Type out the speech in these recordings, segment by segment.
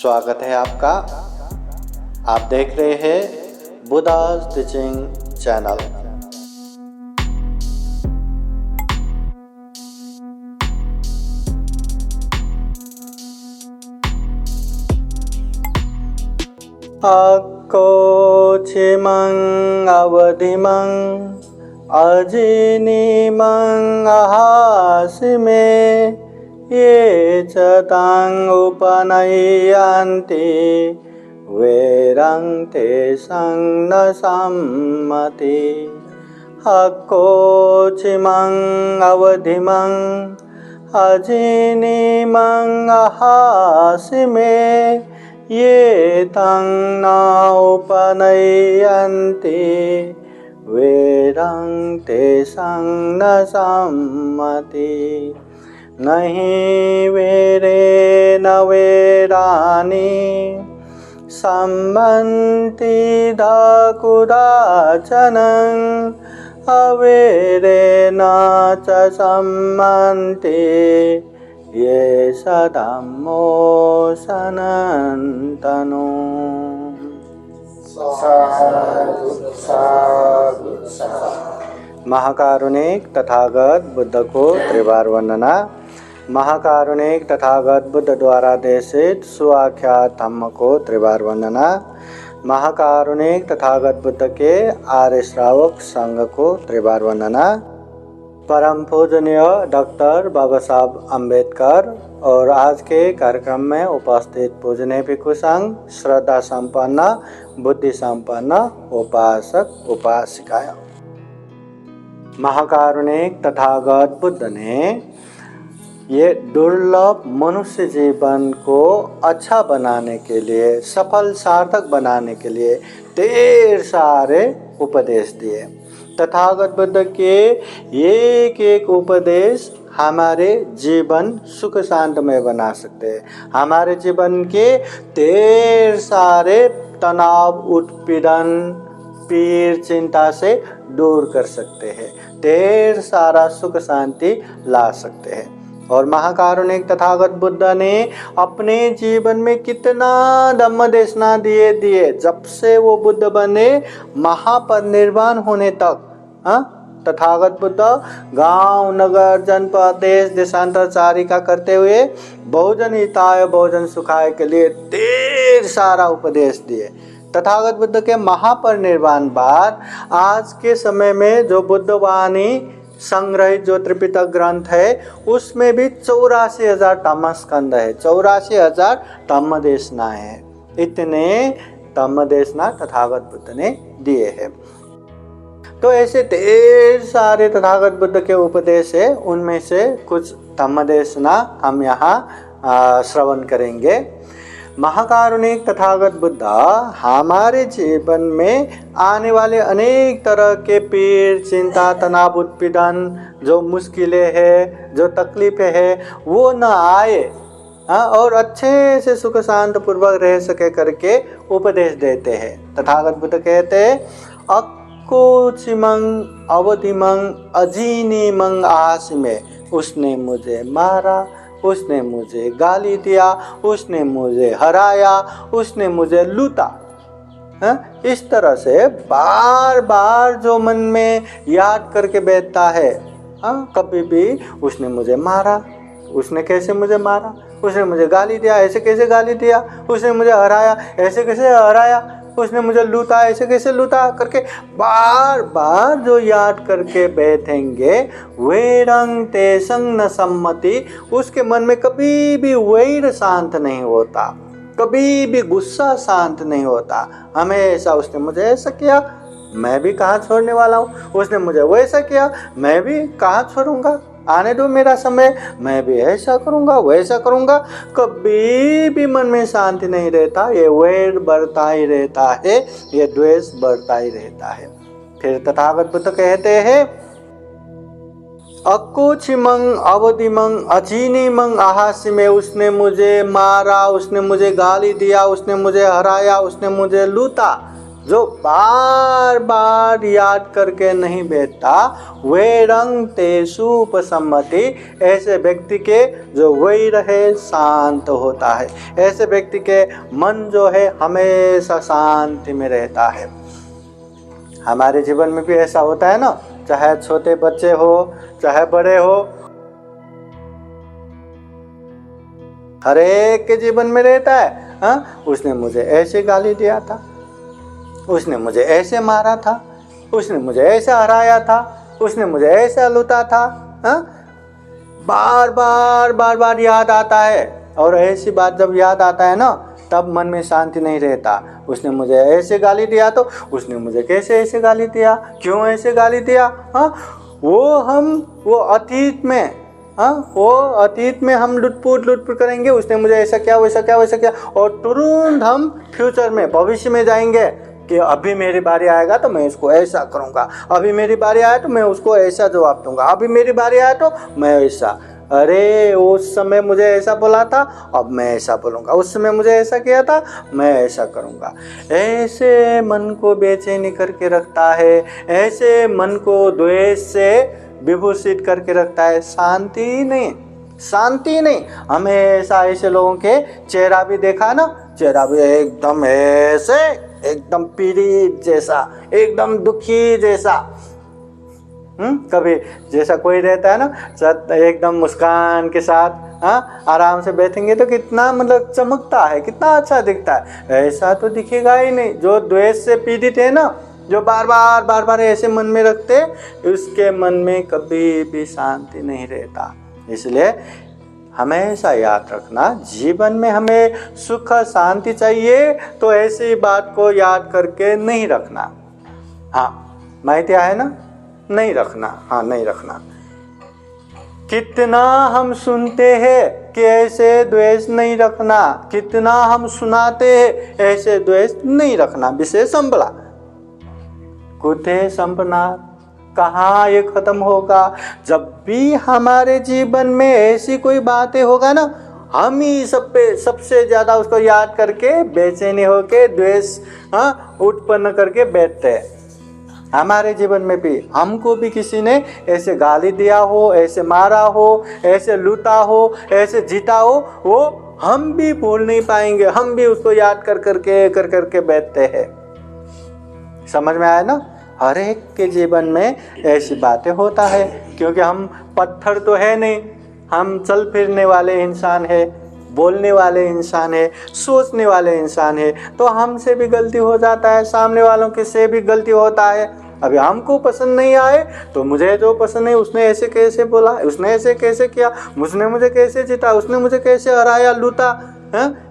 स्वागत है आपका। आप देख रहे हैं बुद्धा's टीचिंग चैनल। अक्को छिमं अवधिमं अजिनिमं अहासिमे ये च तां उपनयन्ति वैरं तेषां न सम्मति। हक्को छिमं अवधिमं अजिनिमं अहासिमे ये तां न उपनयन्ति वैरं तेषां न सम्मति। नहि वेरे न वेरानि सम्मन्ति कुदाचनं अवेरेण च सम्मन्ति ये धम्मो सनातनो। महाकारुणिक तथागत बुद्ध को त्रिवार वंदना। महाकारुणिक तथागत बुद्ध द्वारा देशित सुआख्यात धम्म को त्रिवार वंदना। महाकारुणिक तथागत बुद्ध के आर्य श्रावक संघ को त्रिवार वंदना। परम पूजनीय डॉक्टर बाबा साहब अम्बेडकर और आज के कार्यक्रम में उपस्थित पूजनीय भिक्षु संघ, श्रद्धा संपन्न, बुद्धि संपन्न उपासक उपासिकाएं। महाकारुणिक तथागत बुद्ध ने ये दुर्लभ मनुष्य जीवन को अच्छा बनाने के लिए, सफल सार्थक बनाने के लिए ढेर सारे उपदेश दिए। तथागत बुद्ध के एक एक उपदेश हमारे जीवन सुख शांतमय बना सकते हैं। हमारे जीवन के ढेर सारे तनाव, उत्पीड़न, पीड़, चिंता से दूर कर सकते हैं। ढेर सारा सुख शांति ला सकते हैं। और महाकारुणिक तथागत बुद्ध ने अपने जीवन में कितना धम्म देशना दिए जब से वो बुद्ध बने महापरिनिर्वाण होने तक। तथागत बुद्ध गांव, नगर, जनपद, देश देशांतरचारिका करते हुए बहुजन हिताय बहुजन सुखाय के लिए ढेर सारा उपदेश दिए। तथागत बुद्ध के महापरिनिर्वाण बाद आज के समय में जो बुद्धवाणी संग्रहित जो त्रिपिटक ग्रंथ है उसमें भी 84,000 धम्म स्कंद है, 84,000 धम्म देशना है। इतने धम्म देशना तथागत बुद्ध ने दिए हैं। तो ऐसे ढेर सारे तथागत बुद्ध के उपदेश है, उनमें से कुछ धम्म देशना हम यहाँ श्रवण करेंगे। महाकारुणिक तथागत बुद्ध हमारे जीवन में आने वाले अनेक तरह के पीड़, चिंता, तनाव, उत्पीड़न, जो मुश्किलें हैं, जो तकलीफें हैं, वो न आए और अच्छे से सुख शांत पूर्वक रह सके करके उपदेश देते हैं। तथागत बुद्ध कहते हैं अक्को छिमं अवधिमं अजीनिमं आसिमे, उसने मुझे मारा, उसने मुझे गाली दिया, उसने मुझे हराया, उसने मुझे लूटा। इस तरह से बार बार जो मन में याद करके बैठता है, कभी भी उसने मुझे मारा, उसने कैसे मुझे मारा, उसने मुझे गाली दिया, ऐसे कैसे गाली दिया, उसने मुझे हराया, ऐसे कैसे हराया, उसने मुझे लूटा, ऐसे कैसे लूटा करके बार बार जो याद करके बैठेंगे वैरं तेषां न सम्मति, उसके मन में कभी भी वैर शांत नहीं होता, कभी भी गुस्सा शांत नहीं होता। हमेशा उसने मुझे ऐसा किया, मैं भी कहाँ छोड़ने वाला हूँ, उसने मुझे वैसा किया, मैं भी कहाँ छोड़ूंगा, आने दो मेरा समय, मैं भी ऐसा करूँगा वैसा करूँगा। कभी भी मन में शांति नहीं रहता, ये वैर बढ़ता ही रहता है, ये द्वेष बढ़ता ही रहता है। फिर तथागत बुद्ध कहते हैं अक्को छिमं अवधिमं अजीनिमं आहासिमे, उसने मुझे मारा, उसने मुझे गाली दिया, उसने मुझे हराया, उसने मुझे लूटा। जो बार बार याद करके नहीं बैठता, वे रंग तेसु उपसम्मति, ऐसे व्यक्ति के जो वही रहे शांत होता है। ऐसे व्यक्ति के मन जो है हमेशा शांति में रहता है। हमारे जीवन में भी ऐसा होता है ना, चाहे छोटे बच्चे हो चाहे बड़े हो, हर एक के जीवन में रहता है। उसने मुझे ऐसे गाली दिया था, उसने मुझे ऐसे मारा था, उसने मुझे ऐसे हराया था, उसने मुझे ऐसे लूटा था। बार बार याद आता है। और ऐसी बात जब याद आता है ना, तब मन में शांति नहीं रहता। उसने मुझे ऐसे गाली दिया तो उसने मुझे कैसे ऐसे गाली दिया, क्यों ऐसे गाली दिया। वो अतीत में हम लुटपुट करेंगे, उसने मुझे ऐसा किया वैसा किया, और तुरंत हम फ्यूचर में, भविष्य में जाएंगे कि अभी मेरी बारी आएगा तो मैं इसको ऐसा करूँगा, अभी मेरी बारी आया तो मैं उसको ऐसा जवाब दूंगा, अभी मेरी बारी आया तो मैं ऐसा। अरे उस समय मुझे ऐसा बोला था, अब मैं ऐसा बोलूँगा, उस समय मुझे ऐसा किया था, मैं ऐसा करूँगा। ऐसे मन को बेचैनी करके रखता है, ऐसे मन को द्वेष से विभूषित करके रखता है। शांति नहीं। हमेशा ऐसे लोगों के चेहरा भी देखा ना, चेहरा भी एकदम ऐसे, एकदम पीड़ित जैसा, एकदम दुखी जैसा। कभी जैसा कोई रहता है ना, एकदम मुस्कान के साथ आराम से बैठेंगे तो कितना मतलब चमकता है, कितना अच्छा दिखता है। ऐसा तो दिखेगा ही नहीं। जो द्वेष से पीड़ित है ना, जो बार बार ऐसे मन में रखते, उसके मन में कभी भी शांति नहीं रहता। इसलिए हमेशा याद रखना, जीवन में हमें सुख शांति चाहिए तो ऐसी बात को याद करके नहीं रखना। माहिती है ना, नहीं रखना। कितना हम सुनते हैं कि ऐसे द्वेष नहीं रखना, कितना हम सुनाते हैं ऐसे द्वेष नहीं रखना। विषय संभला कुते संपना, कहाँ ये खत्म होगा। जब भी हमारे जीवन में ऐसी कोई बातें होगा ना, हम ही सबसे ज्यादा उसको याद करके बेचैनी होके द्वेष उत्पन्न करके बैठते हैं। हमारे जीवन में भी हमको भी किसी ने ऐसे गाली दिया हो, ऐसे मारा हो, ऐसे लूटा हो, ऐसे जीता हो, वो हम भी भूल नहीं पाएंगे। हम भी उसको याद कर करके बैठते हैं। समझ में आया ना। हर एक के जीवन में ऐसी बातें होता है, क्योंकि हम पत्थर तो है नहीं, हम चल फिरने वाले इंसान है, बोलने वाले इंसान है, सोचने वाले इंसान है। तो हमसे भी गलती हो जाता है, सामने वालों के से भी गलती होता है। अभी हमको पसंद नहीं आए तो मुझे जो पसंद नहीं, उसने ऐसे कैसे बोला, उसने ऐसे कैसे किया, उसने मुझे कैसे जीता, उसने मुझे कैसे हराया, लूटा।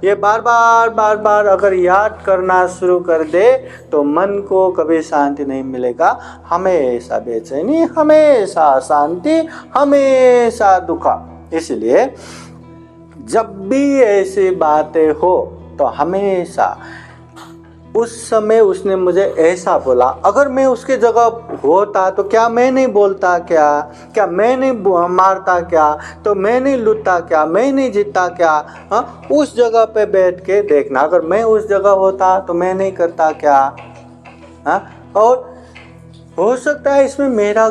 ये बार बार अगर याद करना शुरू कर दे तो मन को कभी शांति नहीं मिलेगा। हमेशा बेचैनी, हमेशा शांति, हमेशा दुख। इसलिए जब भी ऐसी बातें हो तो हमेशा उस समय उसने मुझे ऐसा बोला, अगर मैं उसके जगह होता तो क्या मैं नहीं बोलता, क्या मैं नहीं मारता, क्या तो मैं नहीं लूटता, क्या मैं नहीं जीतता, क्या। उस जगह पे बैठ के देखना, अगर मैं उस जगह होता तो मैं नहीं करता क्या। और हो सकता है इसमें मेरा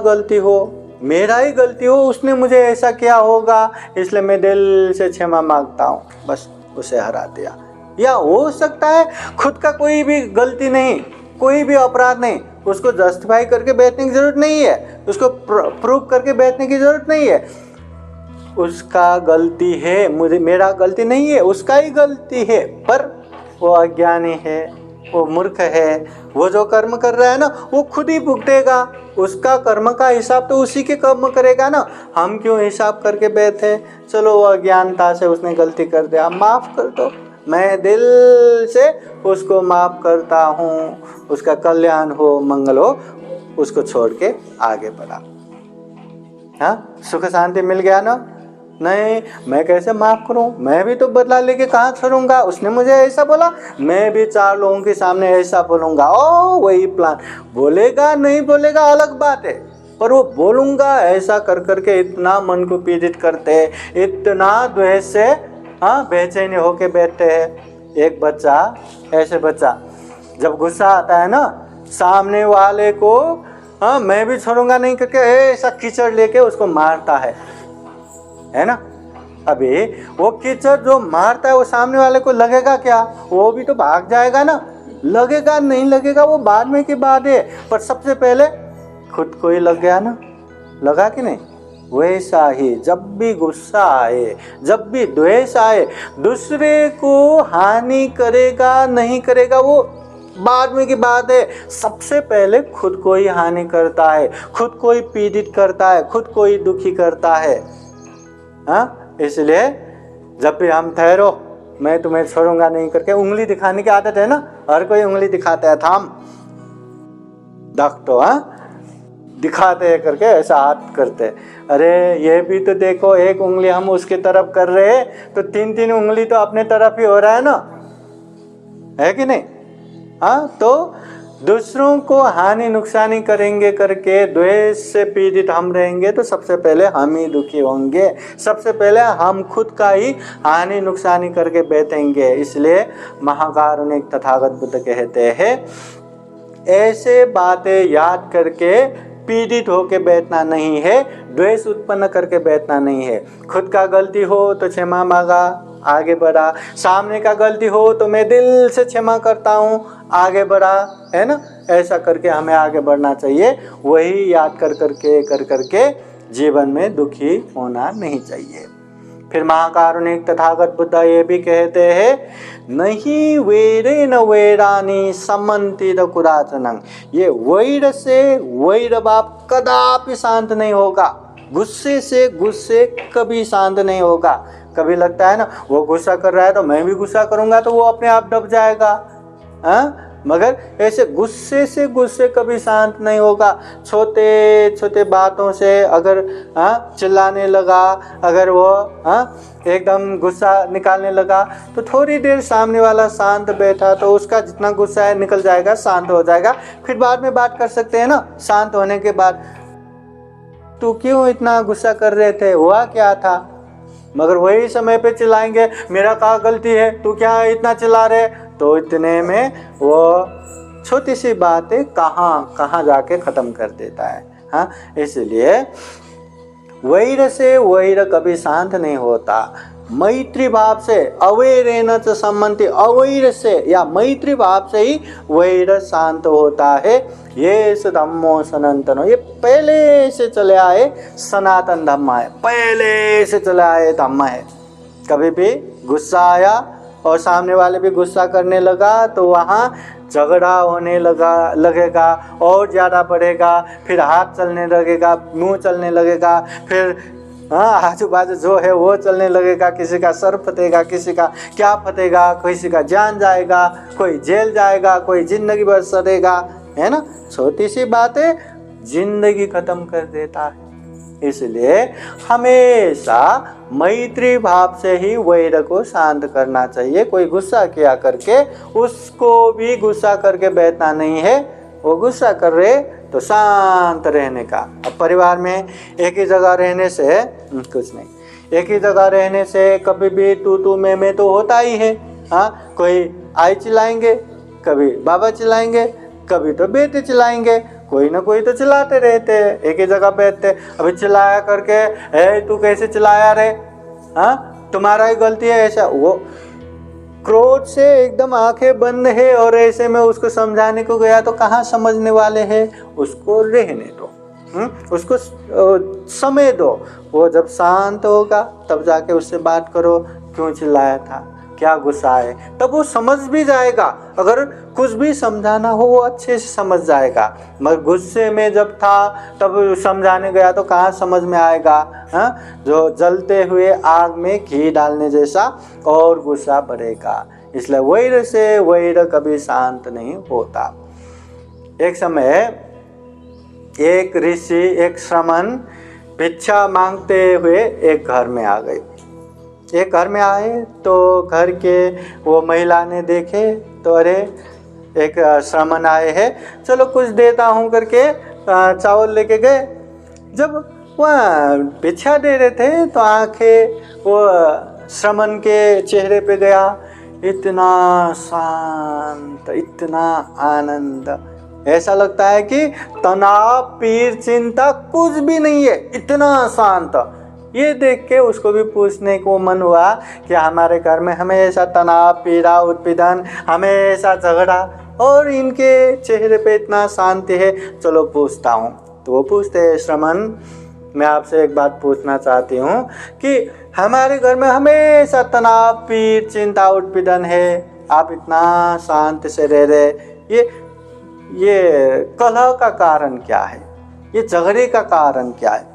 ही गलती हो, उसने मुझे ऐसा किया होगा, इसलिए मैं दिल से क्षमा मांगता हूँ, बस उसे हरा दिया। या हो सकता है खुद का कोई भी गलती नहीं, कोई भी अपराध नहीं, उसको जस्टिफाई करके बैठने की जरूरत नहीं है, उसको प्रूव करके बैठने की जरूरत नहीं है। उसका गलती है, मेरा गलती नहीं है, उसका ही गलती है। पर वो अज्ञानी है, वो मूर्ख है, वो जो कर्म कर रहा है ना, वो खुद ही भुगतेगा। उसका कर्म का हिसाब तो उसी के कर्म करेगा ना। हम क्यों हिसाब करके बैठे। चलो वो अज्ञानता से उसने गलती कर दिया, माफ़ कर दो, मैं दिल से उसको माफ़ करता हूँ, उसका कल्याण हो, मंगल हो, उसको छोड़ के आगे बढ़ा। सुख शांति मिल गया ना। नहीं, मैं कैसे माफ़ करूं, मैं भी तो बदला लेके कहाँ छोड़ूंगा। उसने मुझे ऐसा बोला, मैं भी 4 लोगों के सामने ऐसा बोलूंगा। वही प्लान, बोलेगा नहीं बोलेगा अलग बात है, पर वो बोलूंगा ऐसा कर करके इतना मन को पीड़ित करते हैं, इतना द्वेष से बेचैनी होके बैठते हैं। एक बच्चा, ऐसे बच्चा जब गुस्सा आता है ना, सामने वाले को हाँ मैं भी छोड़ूंगा नहीं करके ऐसा कीचड़ लेके उसको मारता है ना। अभी वो कीचड़ जो मारता है वो सामने वाले को लगेगा क्या? वो भी तो भाग जाएगा ना। लगेगा नहीं लगेगा वो बाद में की बात है, पर सबसे पहले खुद को ही लग गया ना, लगा कि नहीं? वैसा ही जब भी गुस्सा आए, जब भी द्वेष आए, दूसरे को हानि करेगा नहीं करेगा वो बाद में की बात है, सबसे पहले खुद को ही हानि करता है, खुद को ही पीड़ित करता है, खुद को ही दुखी करता है। हाँ, इसलिए जब भी हम ठहरो मैं तुम्हें छोड़ूंगा नहीं करके उंगली दिखाने की आदत है ना, हर कोई उंगली दिखाता है, थाम डॉक्टर हाँ दिखाते हैं करके ऐसा हाथ करते हैं। अरे ये भी तो देखो, एक उंगली हम उसके तरफ कर रहे हैं तो 3-3 उंगली तो अपने तरफ ही हो रहा है ना, है कि नहीं? हाँ, तो दूसरों को हानि नुकसानी करेंगे करके द्वेष से पीड़ित हम रहेंगे तो सबसे पहले हम ही दुखी होंगे, सबसे पहले हम खुद का ही हानि नुकसानी करके बैठेंगे। इसलिए महाकारुणिक तथागत बुद्ध कहते हैं ऐसे बातें याद करके पीड़ित होके बैठना नहीं है, द्वेष उत्पन्न करके बैठना नहीं है। खुद का गलती हो तो क्षमा मांगा, आगे बढ़ा। सामने का गलती हो तो मैं दिल से क्षमा करता हूँ, आगे बढ़ा, है ना? ऐसा करके हमें आगे बढ़ना चाहिए। वही याद कर करके जीवन में दुखी होना नहीं चाहिए। फिर महाकारुणिक तथागत बुद्ध ये भी कहते हैं नहीं वैरे न वैरानी सम्मति द कुराचनंग, ये वैर से वैर भाव कदापि शांत नहीं होगा, गुस्से से गुस्से कभी शांत नहीं होगा। कभी लगता है ना वो गुस्सा कर रहा है तो मैं भी गुस्सा करूंगा तो वो अपने आप दब जाएगा, हाँ? मगर ऐसे गुस्से से गुस्से कभी शांत नहीं होगा। छोटे छोटे बातों से अगर चिल्लाने लगा, अगर वो एकदम गुस्सा निकालने लगा तो थोड़ी देर सामने वाला शांत बैठा तो उसका जितना गुस्सा है निकल जाएगा, शांत हो जाएगा। फिर बाद में बात कर सकते हैं ना, शांत होने के बाद तू क्यों इतना गुस्सा कर रहे थे, हुआ क्या था? मगर वही समय पे चिल्लाएंगे मेरा क्या गलती है, तू क्या इतना चिल्ला रहे, तो इतने में वो छोटी सी बातें कहाँ जाके ख़त्म कर देता है। हाँ, इसलिए वैर से वैर कभी शांत नहीं होता। मैत्री भाव से अवैरेन च सम्मति, अवैर से या मैत्री भाव से ही वैर शांत होता है। ये धम्मो सनातनो, ये पहले से चले आए सनातन धम्म है, पहले से चले आए धम्म है। कभी भी गुस्सा आया और सामने वाले भी गुस्सा करने लगा तो वहाँ झगड़ा होने लगेगा और ज़्यादा बढ़ेगा, फिर हाथ चलने लगेगा, मुंह चलने लगेगा, फिर आजू बाजू जो है वो चलने लगेगा, किसी का सर फटेगा, किसी का क्या फटेगा, किसी का जान जाएगा, कोई जेल जाएगा, कोई जिंदगी भर सड़ेगा, है ना? छोटी सी बातें जिंदगी खत्म कर देता है। इसलिए हमेशा मैत्री भाव से ही वैर को शांत करना चाहिए। कोई गुस्सा किया करके उसको भी गुस्सा करके बैठना नहीं है, वो गुस्सा कर रहे तो शांत रहने का। अब परिवार में एक ही जगह रहने से कुछ नहीं, एक ही जगह रहने से कभी भी तू मैं तो होता ही है। हाँ, कोई आई चिल्लाएंगे, कभी बाबा चिल्लाएंगे, कभी तो बेटे चिल्लाएंगे, कोई ना कोई तो चिल्लाते रहते हैं, एक ही जगह बैठते। अभी चिल्लाया करके ए तू कैसे चिल्लाया रे, हाँ तुम्हारा ही गलती है, ऐसा वो क्रोध से एकदम आंखें बंद है और ऐसे में उसको समझाने को गया तो कहाँ समझने वाले हैं। उसको रहने दो, उसको समय दो, वो जब शांत होगा तब जाके उससे बात करो, क्यों चिल्लाया था, क्या गुस्सा है, तब वो समझ भी जाएगा। अगर कुछ भी समझाना हो वो अच्छे से समझ जाएगा, मगर गुस्से में जब था तब समझाने गया तो कहाँ समझ में आएगा। हाँ, जो जलते हुए आग में घी डालने जैसा और गुस्सा बढ़ेगा। इसलिए वैर से वैर कभी शांत नहीं होता। एक समय एक ऋषि, एक श्रमण भिक्षा मांगते हुए एक घर में आ गए। एक घर में आए तो घर के वो महिला ने देखे तो अरे एक श्रमण आए हैं, चलो कुछ देता हूँ करके चावल लेके गए। जब वह भिक्षा दे रहे थे तो आंखें वो श्रमण के चेहरे पे गया इतना शांत, इतना आनंद, ऐसा लगता है कि तनाव, पीर, चिंता कुछ भी नहीं है, इतना शांत। ये देख के उसको भी पूछने को मन हुआ कि हमारे घर में हमेशा तनाव, पीड़ा, उत्पीड़न, हमेशा झगड़ा, और इनके चेहरे पे इतना शांति है, चलो पूछता हूँ। तो वो पूछते हैं, श्रमण मैं आपसे एक बात पूछना चाहती हूँ कि हमारे घर में हमेशा तनाव, पीड़, चिंता, उत्पीड़न है, आप इतना शांत से रह रहे, ये कलह का कारण क्या है, ये झगड़े का कारण क्या है?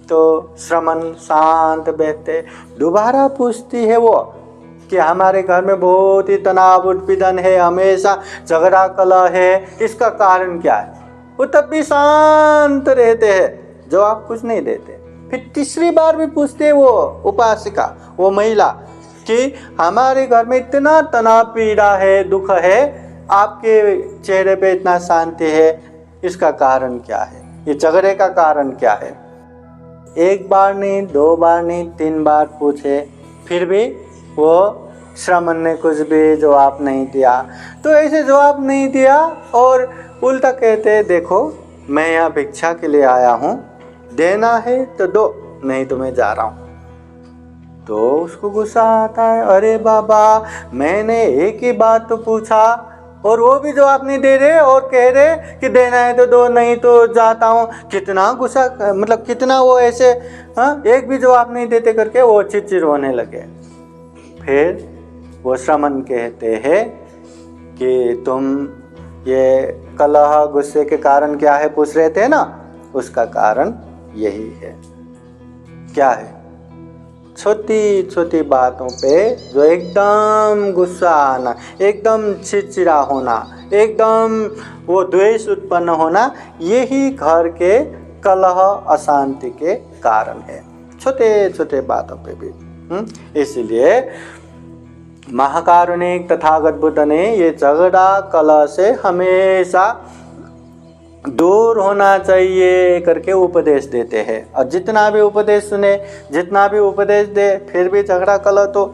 तो श्रमण शांत बैठते, दोबारा पूछती है वो कि हमारे घर में बहुत ही तनाव, उत्पीड़न है, हमेशा झगड़ा, कलह है, इसका कारण क्या है? वो तब भी शांत रहते हैं, जवाब कुछ नहीं देते। फिर तीसरी बार भी पूछते वो उपासिका, वो महिला, कि हमारे घर में इतना तनाव, पीड़ा है, दुख है, आपके चेहरे पे इतना शांति है, इसका कारण क्या है? ये झगड़े का कारण क्या है? एक बार नहीं, दो बार नहीं, 3 बार पूछे, फिर भी वो श्रमण ने कुछ भी जवाब नहीं दिया। तो ऐसे जवाब नहीं दिया और उल्टा कहते, देखो मैं यहाँ भिक्षा के लिए आया हूँ, देना है तो दो, नहीं तो मैं जा रहा हूँ। तो उसको गुस्सा आता है, अरे बाबा मैंने एक ही बात तो पूछा और वो भी जवाब नहीं दे रहे और कह रहे कि देना है तो दो, नहीं तो जाता हूँ। कितना गुस्सा, मतलब कितना वो ऐसे, हाँ, एक भी जवाब नहीं देते करके वो चिड़चिड़ होने लगे। फिर वो श्रमण कहते हैं कि तुम ये कलह, गुस्से के कारण क्या है पूछ रहे थे ना, उसका कारण यही है। क्या है? छोटी छोटी बातों पे जो एकदम गुस्सा आना, एकदम चिड़चिड़ा होना, एकदम वो द्वेष उत्पन्न होना, यही घर के कलह, अशांति के कारण है, छोटे छोटे बातों पे भी। इसलिए महाकारुणिक तथागत बुद्ध ने ये झगड़ा, कलह से हमेशा दूर होना चाहिए करके उपदेश देते हैं। और जितना भी उपदेश सुने, जितना भी उपदेश दे, फिर भी झगड़ा, कलह तो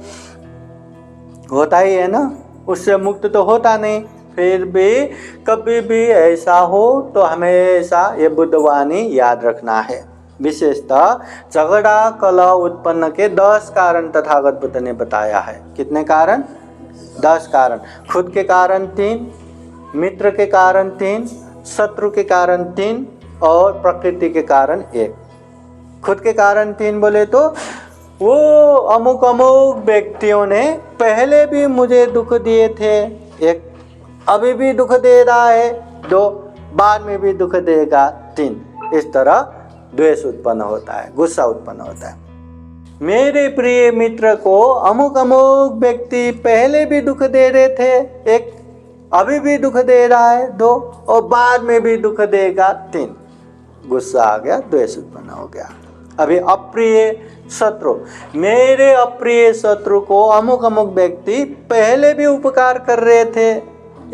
होता ही है ना, उससे मुक्त तो होता नहीं। फिर भी कभी भी ऐसा हो तो हमेशा ये बुद्धवाणी याद रखना है। विशेषतः झगड़ा, कलह उत्पन्न के 10 कारण तथागत बुद्ध ने बताया है। कितने कारण? 10 कारण। खुद के कारण 3, मित्र के कारण 3, शत्रु के कारण 3 और प्रकृति के कारण 1। खुद के कारण 3 बोले तो वो अमुक अमुक व्यक्तियों ने पहले भी मुझे दुख दिए थे, 1, अभी भी दुख दे रहा है, 2, बाद में भी दुख देगा, 3। इस तरह द्वेष उत्पन्न होता है, गुस्सा उत्पन्न होता है। मेरे प्रिय मित्र को अमुक अमुक व्यक्ति पहले भी दुख दे रहे थे, 1, अभी भी दुख दे रहा है, 2, और बाद में भी दुख देगा, 3। गुस्सा आ गया, द्वेष उत्पन्न हो गया। अभी अप्रिय शत्रु, मेरे अप्रिय शत्रु को अमुक अमुक व्यक्ति पहले भी उपकार कर रहे थे,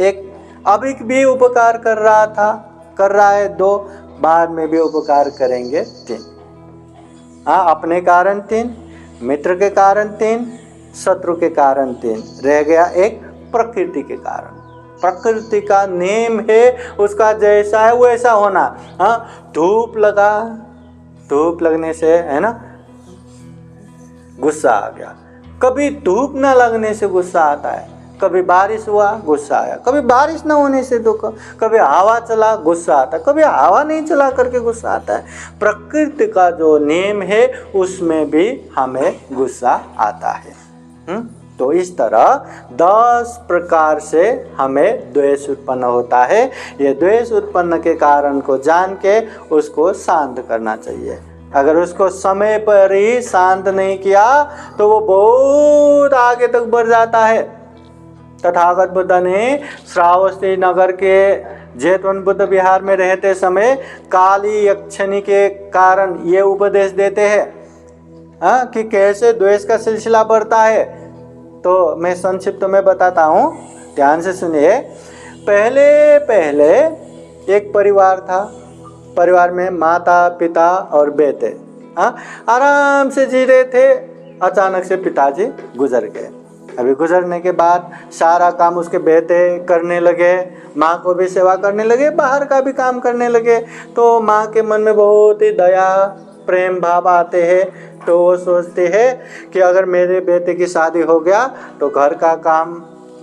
1, अभी भी उपकार कर रहा है, 2, बाद में भी उपकार करेंगे, 3। हाँ, अपने कारण 3, मित्र के कारण 3, शत्रु के कारण 3, रह गया 1 प्रकृति के कारण। प्रकृति का नेम है, उसका जैसा है वैसा होना। हाँ, धूप लगा, धूप लगने से है ना गुस्सा आ गया, कभी धूप ना लगने से गुस्सा आता है, कभी बारिश हुआ गुस्सा आया, कभी बारिश ना होने से दुख, कभी हवा चला गुस्सा आता, कभी हवा नहीं चला करके गुस्सा आता है। प्रकृति का जो नेम है उसमें भी हमें गुस्सा आता है। तो इस तरह 10 प्रकार से हमें द्वेष उत्पन्न होता है। ये द्वेष उत्पन्न के कारण को जान के उसको शांत करना चाहिए। अगर उसको समय पर ही शांत नहीं किया तो वो बहुत आगे तक बढ़ जाता है। तथागत बुद्ध ने श्रावस्ती नगर के जैतवन बुद्ध विहार में रहते समय काली यक्षिणी के कारण ये उपदेश देते हैं कि कैसे द्वेष का सिलसिला बढ़ता है। तो मैं संक्षिप्त में बताता हूँ, ध्यान से सुनिए। पहले एक परिवार था, परिवार में माता, पिता और बेटे आराम से जी रहे थे। अचानक से पिताजी गुजर गए। अभी गुजरने के बाद सारा काम उसके बेटे करने लगे, माँ को भी सेवा करने लगे, बाहर का भी काम करने लगे। तो माँ के मन में बहुत ही दया प्रेम भाव आते हैं। तो वो सोचते हैं कि अगर मेरे बेटे की शादी हो गया तो घर का काम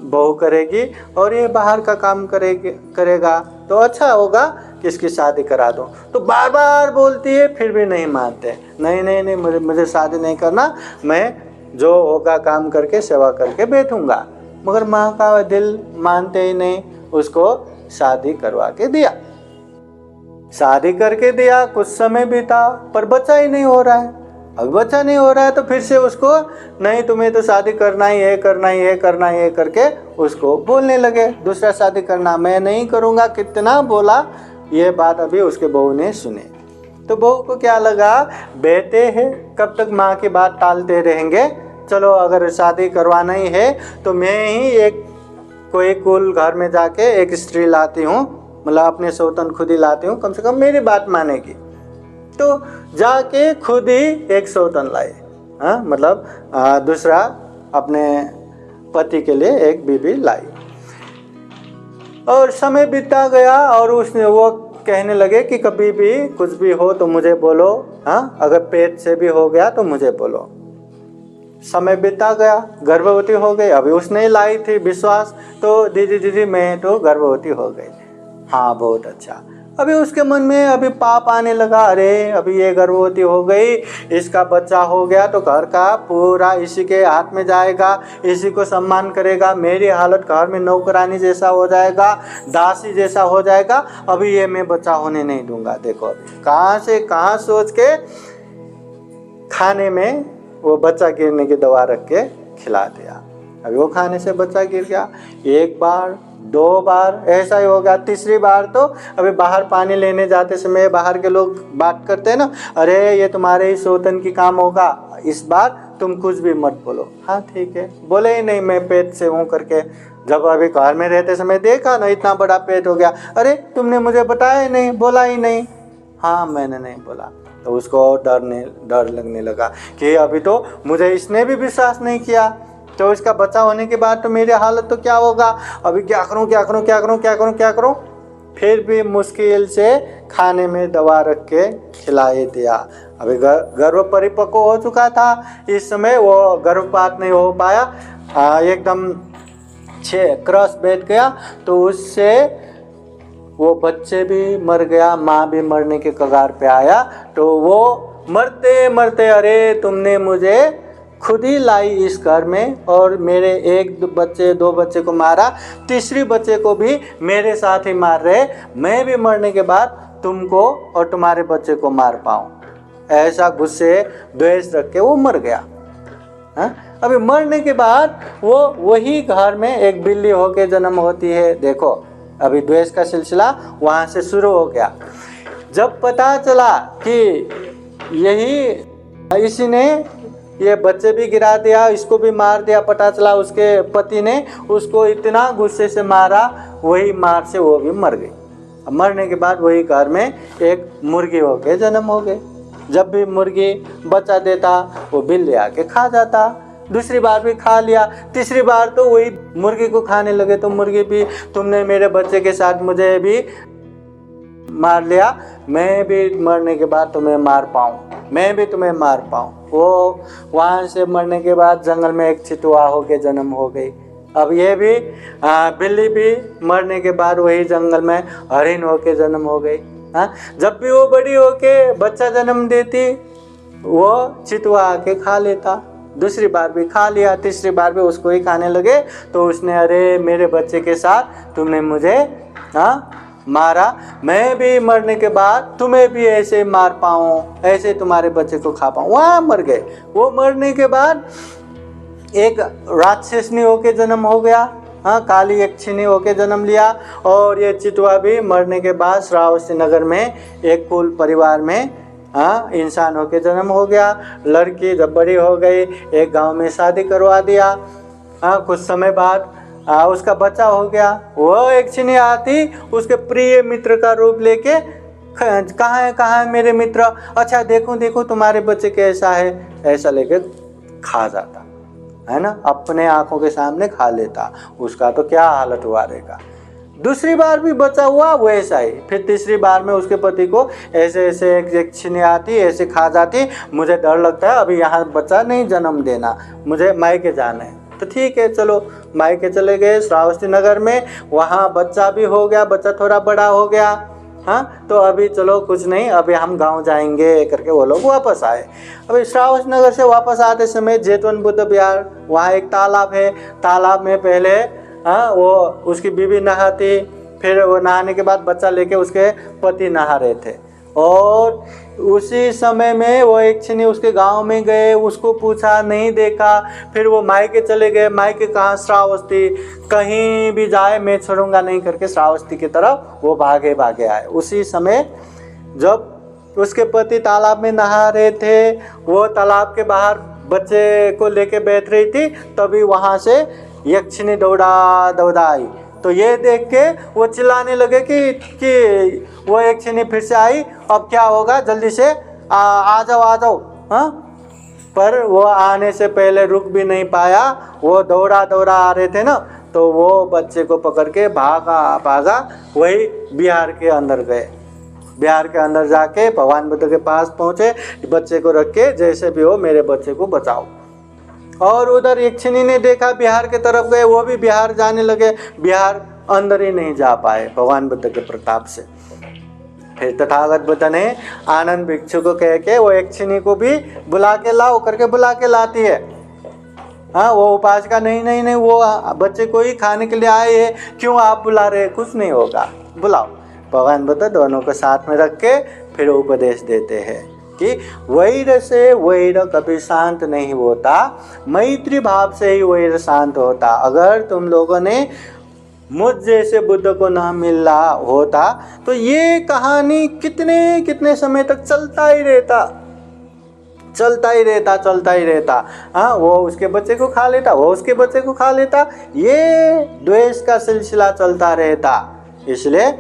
बहू करेगी और ये बाहर का काम करेगा, तो अच्छा होगा कि इसकी शादी करा दो। तो बार बार बोलती है, फिर भी नहीं मानते। नहीं नहीं नहीं, मुझे शादी नहीं करना, मैं जो होगा काम करके सेवा करके बैठूंगा। मगर माँ का दिल मानते ही नहीं, उसको शादी करवा के दिया। शादी करके दिया, कुछ समय बीता पर बच्चा ही नहीं हो रहा है। अब बच्चा नहीं हो रहा है तो फिर से उसको नहीं, तुम्हें तो शादी करना ही है, करना ही है, करना ही है करके उसको बोलने लगे दूसरा शादी करना। मैं नहीं करूँगा, कितना बोला, ये बात अभी उसके बहू ने सुने। तो बहू को क्या लगा, बेटे हैं, कब तक माँ की बात टालते रहेंगे, चलो अगर शादी करवाना ही है तो मैं ही एक कोई कुल घर में जाके एक स्त्री लाती हूँ, मतलब अपने सौतन खुद ही लाती हूँ, कम से कम मेरी बात मानेगी। तो जाके खुद ही एक सौतन लाए, मतलब दूसरा अपने पति के लिए एक बीबी लाई। और समय बीता गया और उसने वो कहने लगे कि कभी भी कुछ भी हो तो मुझे बोलो, अगर पेट से भी हो गया तो मुझे बोलो। समय बीता गया, गर्भवती हो गई। अभी उसने लाई थी विश्वास, तो दीदी मैं तो गर्भवती हो गई। हाँ बहुत अच्छा। अभी उसके मन में अभी पाप आने लगा, अरे अभी ये गर्भवती हो गई, इसका बच्चा हो गया तो घर का पूरा इसी के हाथ में जाएगा, इसी को सम्मान करेगा, मेरी हालत घर में नौकरानी जैसा हो जाएगा, दासी जैसा हो जाएगा, अभी ये मैं बच्चा होने नहीं दूंगा। देखो अभी कहाँ से कहाँ सोच के खाने में वो बच्चा गिरने की दवा रख के खिला दिया। अभी वो खाने से बच्चा गिर गया, एक बार दो बार ऐसा ही हो गया। तीसरी बार तो अभी बाहर पानी लेने जाते समय बाहर के लोग बात करते हैं ना, अरे ये तुम्हारे ही सौतन की काम होगा, इस बार तुम कुछ भी मत बोलो। हाँ ठीक है, बोले ही नहीं, मैं पेट से हूँ करके। जब अभी घर में रहते समय देखा ना इतना बड़ा पेट हो गया, अरे तुमने मुझे बताया ही नहीं, बोला ही नहीं। हाँ मैंने नहीं बोला। तो उसको डर लगने लगा कि अभी तो मुझे इसने भी विश्वास नहीं किया, तो इसका बच्चा होने के बाद तो मेरी हालत तो क्या होगा, अभी क्या करूं। फिर भी मुश्किल से खाने में दवा रख के खिलाई दिया। अभी गर्भ परिपक्व हो चुका था, इस समय वो गर्भपात नहीं हो पाया, एकदम क्रॉस बैठ गया, तो उससे वो बच्चे भी मर गया, माँ भी मरने के कगार पे आया। तो वो मरते मरते, अरे तुमने मुझे खुद ही लाई इस घर में और मेरे दो बच्चे को मारा, तीसरी बच्चे को भी मेरे साथ ही मार रहे, मैं भी मरने के बाद तुमको और तुम्हारे बच्चे को मार पाऊँ। ऐसा गुस्से द्वेष रख के वो मर गया। अभी मरने के बाद वो वही घर में एक बिल्ली होके जन्म होती है। देखो अभी द्वेष का सिलसिला वहाँ से शुरू हो गया। जब पता चला कि इसी ने ये बच्चे भी गिरा दिया, इसको भी मार दिया, पता चला उसके पति ने उसको इतना गुस्से से मारा, वही मार से वो भी मर गई। मरने के बाद वही घर में एक मुर्गी होके जन्म हो गए। जब भी मुर्गी बच्चा देता वो बिल्ली आके खा जाता, दूसरी बार भी खा लिया, तीसरी बार तो वही मुर्गी को खाने लगे। तो मुर्गी भी, तुमने मेरे बच्चे के साथ मुझे भी मार लिया, मैं भी मरने के बाद तुम्हें मार पाऊँ, मैं भी तुम्हें मार पाऊँ। वो वहाँ से मरने के बाद जंगल में एक चितुआ होके जन्म हो गई। अब ये भी बिल्ली भी मरने के बाद वही जंगल में हरिण होके जन्म हो गई। जब भी वो बड़ी होके बच्चा जन्म देती, वो चितुआ आके खा लेता, दूसरी बार भी खा लिया, तीसरी बार भी उसको ही खाने लगे। तो उसने, अरे मेरे बच्चे के साथ तुमने मुझे मारा, मैं भी मरने के बाद तुम्हें भी ऐसे मार पाऊँ, ऐसे तुम्हारे बच्चे को खा पाऊँ। वहाँ मर गए। वो मरने के बाद एक राक्षसनी होके जन्म हो गया, काली यक्षिणी होके जन्म लिया। और ये चितुआ भी मरने के बाद श्रावस्ती नगर में एक कुल परिवार में इंसान होके जन्म हो गया। लड़की जब बड़ी हो गई, एक गांव में शादी करवा दिया। कुछ समय बाद उसका बच्चा हो गया। वो यक्षिणी आती, उसके प्रिय मित्र का रूप लेके, कहाँ है मेरे मित्र, अच्छा देखो तुम्हारे बच्चे कैसा है, ऐसा लेके खा जाता। है ना, अपने आंखों के सामने खा लेता, उसका तो क्या हालत हुआ रहेगा। दूसरी बार भी बच्चा हुआ वैसा ही, फिर तीसरी बार में उसके पति को ऐसे ऐसे एक यक्षिणी आती, ऐसे खा जाती, मुझे डर लगता है, अभी यहाँ बच्चा नहीं जन्म देना, मुझे मायके जाना है। तो ठीक है, चलो मायके चले गए श्रावस्ती नगर में, वहाँ बच्चा भी हो गया, बच्चा थोड़ा बड़ा हो गया। हाँ, तो अभी चलो कुछ नहीं, अभी हम गांव जाएंगे करके वो लोग वापस आए। अभी श्रावस्ती नगर से वापस आते समय जैतवन बुद्ध विहार, वहाँ एक तालाब है, तालाब में पहले वो उसकी बीवी नहाती, फिर वो नहाने के बाद बच्चा लेके उसके पति नहा रहे थे, और उसी समय में वो यक्षिणी उसके गांव में गए, उसको पूछा, नहीं देखा, फिर वो मायके चले गए। मायके कहाँ? श्रावस्ती, कहीं भी जाए मैं छोड़ूंगा नहीं करके श्रावस्ती की तरफ वो भागे भागे आए। उसी समय जब उसके पति तालाब में नहा रहे थे, वो तालाब के बाहर बच्चे को लेके बैठ रही थी, तभी वहाँ से यक्षिणी दौड़ा दौड़ा आई। तो ये देख के वो चिल्लाने लगे कि वो यक्षिणी फिर से आई, अब क्या होगा, जल्दी से आ जाओ। हाँ, पर वो आने से पहले रुक भी नहीं पाया, वो दौड़ा आ रहे थे ना, तो वो बच्चे को पकड़ के भागा वही बिहार के अंदर गए। बिहार के अंदर जाके भगवान बुद्ध के पास पहुँचे, बच्चे को रख के जैसे भी हो मेरे बच्चे को बचाओ। और उधर यक्षिणी ने देखा, बिहार के तरफ गए, वो भी बिहार जाने लगे, बिहार अंदर ही नहीं जा पाए भगवान बुद्ध के प्रताप से। फिर तथागत बुद्ध ने आनंद भिक्षु को कह के वो यक्षिणी को भी बुला के लाओ करके बुला के लाती है। हाँ, वो उपासका नहीं, वो बच्चे को ही खाने के लिए आए हैं, क्यों आप बुला रहे, कुछ नहीं होगा, बुलाओ। भगवान बुद्ध दोनों को साथ में रख के फिर उपदेश देते हैं कि वैर से वैर कभी शांत नहीं होता, मैत्री भाव से ही वैर शांत होता। अगर तुम लोगों ने मुझ जैसे बुद्ध को ना मिला होता तो ये कहानी कितने समय तक चलता ही रहता। हाँ, वो उसके बच्चे को खा लेता, वो उसके बच्चे को खा लेता, ये द्वेष का सिलसिला चलता रहता। इसलिए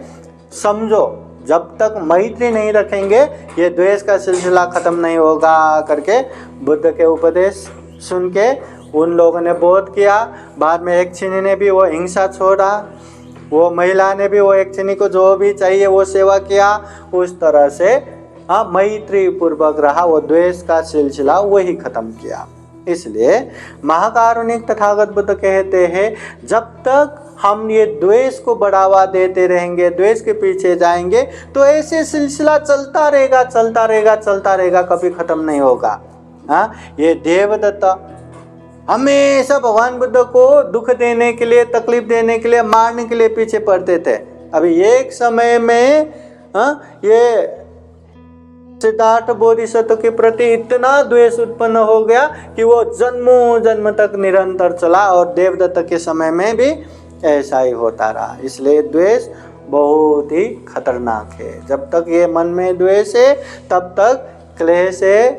समझो, जब तक मैत्री नहीं रखेंगे ये द्वेष का सिलसिला खत्म नहीं होगा करके बुद्ध के उपदेश सुन के उन लोगों ने बोध किया। बाद में यक्षिणी ने भी वो हिंसा छोड़ा, वो महिला ने भी वो यक्षिणी को जो भी चाहिए वो सेवा किया, उस तरह से हाँ मैत्री पूर्वक रहा, वो द्वेष का सिलसिला वही खत्म किया। इसलिए महाकारुणिक तथागत बुद्ध कहते हैं, जब तक हम ये द्वेष को बढ़ावा देते रहेंगे, द्वेष के पीछे जाएंगे, तो ऐसे सिलसिला चलता रहेगा, कभी खत्म नहीं होगा। हाँ, ये देवदत्त हमेशा भगवान बुद्ध को दुख देने के लिए, तकलीफ देने के लिए, मारने के लिए पीछे पड़ते थे। अभी एक समय में ये सिद्धार्थ बोधिसत्व के प्रति इतना द्वेष उत्पन्न हो गया कि वो जन्मों जन्म तक निरंतर चला, और देवदत्त के समय में भी ऐसा ही होता रहा। इसलिए द्वेष बहुत ही खतरनाक है। जब तक ये मन में द्वेष है तब तक क्लेश है,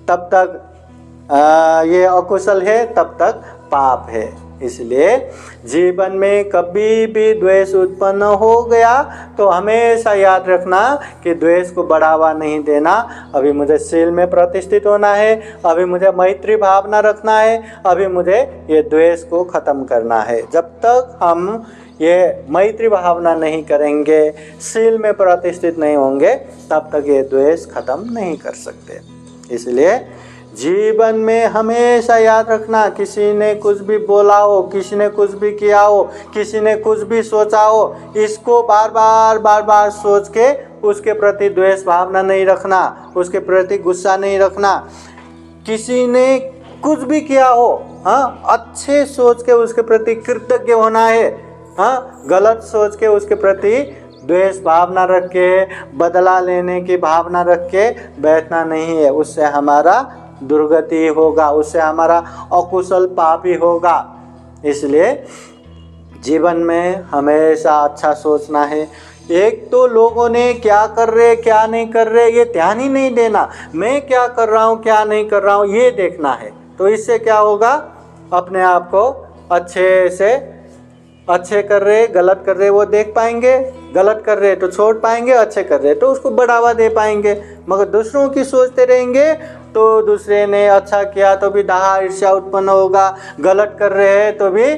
तब तक ये अकुशल है, तब तक पाप है। इसलिए जीवन में कभी भी द्वेष उत्पन्न हो गया तो हमेशा याद रखना कि द्वेष को बढ़ावा नहीं देना। अभी मुझे शील में प्रतिष्ठित होना है, अभी मुझे मैत्री भावना रखना है, अभी मुझे ये द्वेष को ख़त्म करना है। जब तक हम ये मैत्री भावना नहीं करेंगे, शील में प्रतिष्ठित नहीं होंगे, तब तक ये द्वेष खत्म नहीं कर सकते। इसलिए जीवन में हमेशा याद रखना, किसी ने कुछ भी बोला हो, किसी ने कुछ भी किया हो, किसी ने कुछ भी सोचा हो, इसको बार बार सोच के उसके प्रति द्वेष भावना नहीं रखना, उसके प्रति गुस्सा नहीं रखना। किसी ने कुछ भी किया हो, हाँ, अच्छे सोच के उसके प्रति कृतज्ञ होना है। हाँ, गलत सोच के उसके प्रति द्वेष भावना रख के, बदला लेने की भावना रख के बैठना नहीं है। उससे हमारा दुर्गति होगा, उससे हमारा अकुशल पाप ही होगा। इसलिए जीवन में हमेशा अच्छा सोचना है। एक तो लोगों ने क्या कर रहे क्या नहीं कर रहे ये ध्यान ही नहीं देना, मैं क्या कर रहा हूँ क्या नहीं कर रहा हूँ ये देखना है। तो इससे क्या होगा, अपने आप को अच्छे कर रहे गलत कर रहे वो देख पाएंगे, गलत कर रहे तो छोड़ पाएंगे, अच्छे कर रहे तो उसको बढ़ावा दे पाएंगे। मगर दूसरों की सोचते रहेंगे तो दूसरे ने अच्छा किया तो भी दाह ईर्ष्या उत्पन्न होगा, गलत कर रहे हैं तो भी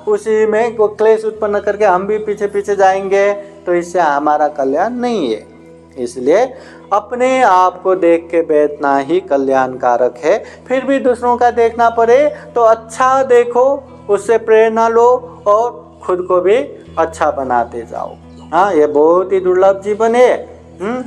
उसी में वो क्लेश उत्पन्न करके हम भी पीछे पीछे जाएंगे, तो इससे हमारा कल्याण नहीं है। इसलिए अपने आप को देख के बैठना ही कल्याणकारक है। फिर भी दूसरों का देखना पड़े तो अच्छा देखो, उससे प्रेरणा लो और खुद को भी अच्छा बनाते जाओ। ये बहुत ही दुर्लभ जीवन है।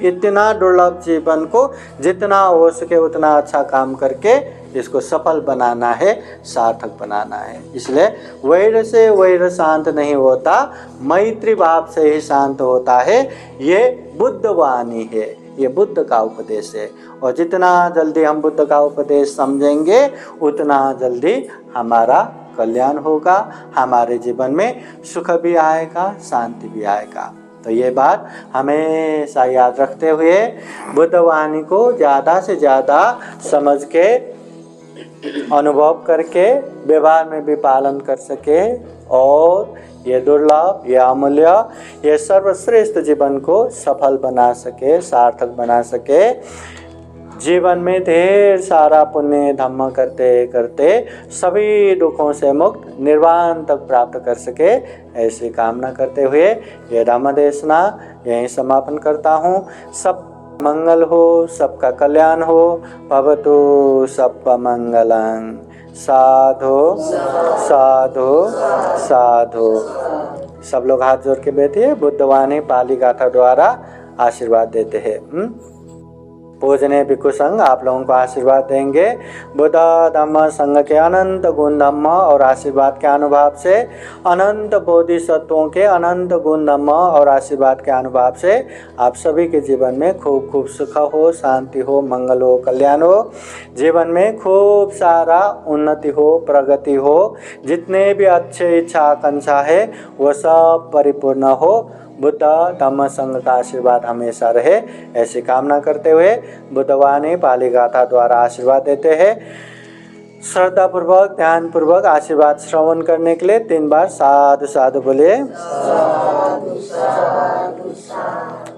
इतना दुर्लभ जीवन को जितना हो सके उतना अच्छा काम करके इसको सफल बनाना है, सार्थक बनाना है। इसलिए वैर से वैर शांत नहीं होता, मैत्री भाव से ही शांत होता है। ये बुद्ध वाणी है, ये बुद्ध का उपदेश है। और जितना जल्दी हम बुद्ध का उपदेश समझेंगे उतना जल्दी हमारा कल्याण होगा, हमारे जीवन में सुख भी आएगा, शांति भी आएगा। तो ये बात हमेशा याद रखते हुए बुद्ध वाणी को ज़्यादा से ज़्यादा समझ के, अनुभव करके व्यवहार में भी पालन कर सके और ये दुर्लभ, ये अमूल्य, ये सर्वश्रेष्ठ जीवन को सफल बना सके, सार्थक बना सके। जीवन में ढेर सारा पुण्य धम्म करते करते सभी दुखों से मुक्त निर्वाण तक प्राप्त कर सके, ऐसी कामना करते हुए ये धम्म देशना यहीं समापन करता हूँ। सब मंगल हो, सबका कल्याण हो। भवतु सबका मंगलं। साधु साधु साधु। सब लोग हाथ जोड़ के बैठिए, बुद्ध वाणी पाली गाथा द्वारा आशीर्वाद देते हैं। पूजने भिक्षु संघ आप लोगों को आशीर्वाद देंगे। बुद्ध धम्म संघ के अनंत गुण धम्म और आशीर्वाद के अनुभव से, अनंत बोधिसत्वों के अनंत गुण धम्म और आशीर्वाद के अनुभव से आप सभी के जीवन में खूब खूब सुख हो, शांति हो, मंगल हो, कल्याण हो। जीवन में खूब सारा उन्नति हो, प्रगति हो। जितने भी अच्छे इच्छा आकांक्षा है वो सब परिपूर्ण हो। बुद्ध धम्म संघ का आशीर्वाद हमेशा रहे, ऐसी कामना करते हुए बुद्ध वाणी पाली गाथा द्वारा आशीर्वाद देते हैं। श्रद्धा पूर्वक, ध्यान पूर्वक आशीर्वाद श्रवण करने के लिए 3 बार साधु साधु बोले।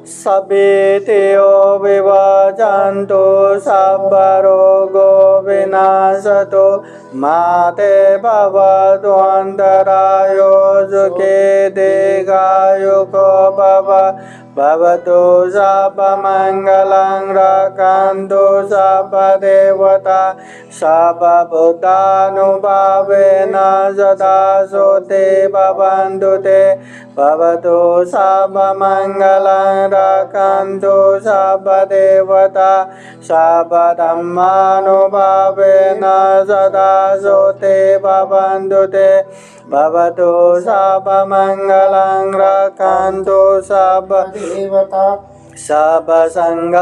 सभेतेयो विभाजन्तो सब्ब रोगो विनाशतो माते भवतु अन्तरायो सुखे दीर्घायुको भव। भवतु सर्वमङ्गलं रक्षन्तु सर्वदेवता सर्वभूतानुभावेन सदा सुते भवन्तु ते। भवतु सर्वमङ्गलं रक्षन्तु सर्वदेवता सर्वधर्मानुभावेन सदा सुते भवन्तु ते। भवतु सर्वमङ्गलं रक्षन्तु सर्वदेवता सर्वसङ्गानुभावेन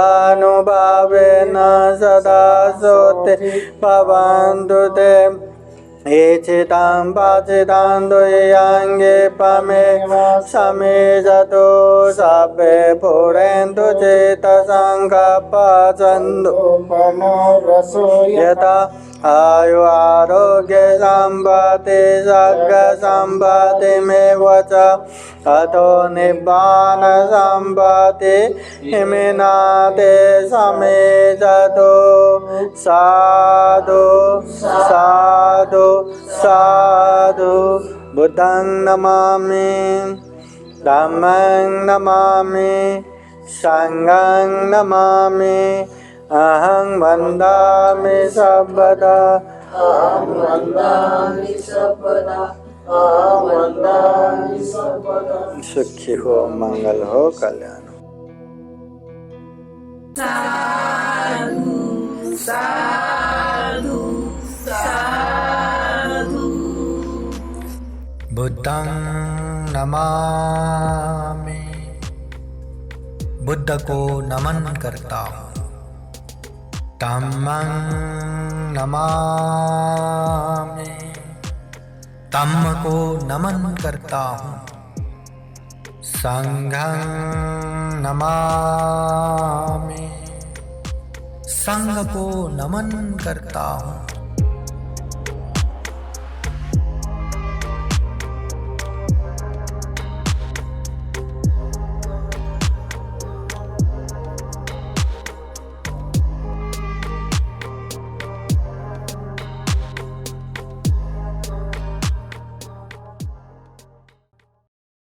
सदा सुते भवन्तु ते। एचितां वाचितां द्वयांगे पमे समेजतो सभ्ये पुरेन्दु चेतसङ्कपचन्दु यथा आयु आरोग्य सम्पत्ति सर्ग सम्पत्ति में वच अतो निब्बान सम्पत्ति हिमिनाते समेजतो। साधु साधु साधु। बुद्धं नमामि, धम्मं नमामि, संघं नमामि। अहं वन्दामि सर्वदा, अहं वन्दामि सर्वदा, अहं वन्दामि सर्वदा। सुखी हो, मंगल हो, कल्याण हो। साधु साधु साधु। बुद्धं नमामि, बुद्ध को नमन करता हूँ। धम्मं नमामि, धम्म को नमन करता हूँ। संघं नमामि, संघ को नमन करता हूँ।